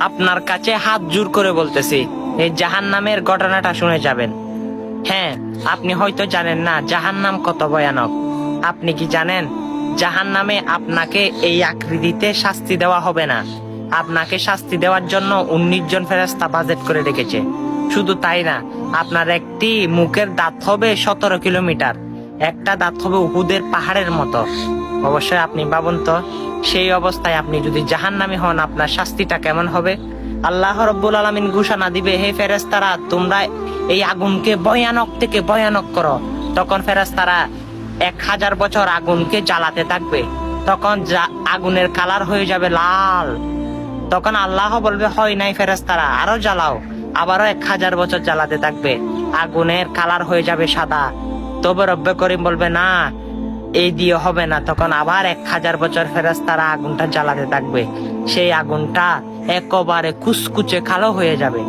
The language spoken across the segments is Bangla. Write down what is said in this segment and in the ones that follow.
আপনার কাছে হাত জোর করে বলতেছি, এই জাহান্নামের ঘটনাটা শুনে যাবেন। হ্যাঁ, আপনি হয়তো জানেন না জাহান্নাম কত ভয়ানক। আপনি কি জানেন জাহান্নামে আপনাকে এই আকৃতিতে শাস্তি দেওয়া হবে না। আপনাকে শাস্তি দেওয়ার জন্য 19 জন ফেরেশতা বাজেট করে রেখেছে। শুধু তাই না, আপনার একটি মুখের দাঁত হবে 17 কিলোমিটার, একটা দাঁত হবে উহুদের পাহাড়ের মতো। অবশ্যই আপনি ভাবুন তো, সেই অবস্থায় আপনি যদি জাহান্নামী হন আপনার শাস্তিটা কেমন হবে। আল্লাহ রাব্বুল আলামিন ঘোষণা দিবে, হে ফেরেশতারা, তোমরা এই আগুনকে ভয়ানক থেকে ভয়ানক করো। তখন ফেরেশতারা 1000 বছর আগুনকে জ্বালাতে থাকবে। তখন আগুনের কালার হয়ে যাবে লাল। তখন আল্লাহ বলবে, হয় নাই ফেরেশতারা, আরো জ্বালাও। আবারও 1000 বছর জ্বালাতে থাকবে, আগুনের কালার হয়ে যাবে সাদা। তবে রব্বে করিম বলবে, না, এই দিয়ে হবে না। তখন আবার 1000 বছর ফেরেশতারা আগুনটা জ্বালাতে থাকবে, সেই আগুনটা একেবারে কুচকুচে কালো হয়ে যাবে।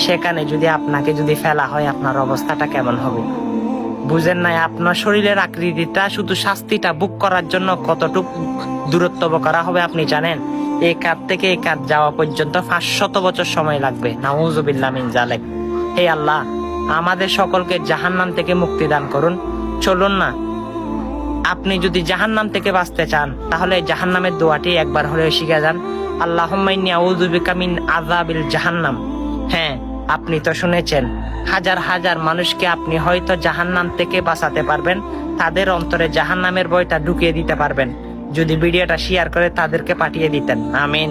সেখানে যদি আপনাকে ফেলা হয় আপনার অবস্থাটা কেমন হবে বুঝেন নাই? আপনার শরীরের আকৃতিটা শুধু শাস্তিটা বুক করার জন্য কতটুকু দূরত্ব করা হবে আপনি জানেন? এই কাঠ থেকে এই কাঠ যাওয়া পর্যন্ত 500 বছর সময় লাগবে। নাউযুবিল্লাহ মিন যালিক। হে আল্লাহ, আমাদের সকলকে জাহান্নাম থেকে মুক্তি দান করুন। চলুন না, আপনি যদি জাহান্নাম থেকে বাঁচতে চান তাহলে জাহান্নামের দোয়াটি একবার হলেও শিখে যান। আল্লাহুম্মা ইন্নী আউযু বিকা মিন আযাবিল জাহান্নাম। হ্যাঁ, আপনি তো শুনেছেন, হাজার হাজার মানুষকে আপনি হয়তো জাহান্নাম থেকে বাঁচাতে পারবেন, তাদের অন্তরে জাহান্নামের ভয়টা ঢুকিয়ে দিতে পারবেন যদি ভিডিওটা শেয়ার করে তাদেরকে পাঠিয়ে দিতেন। আমিন।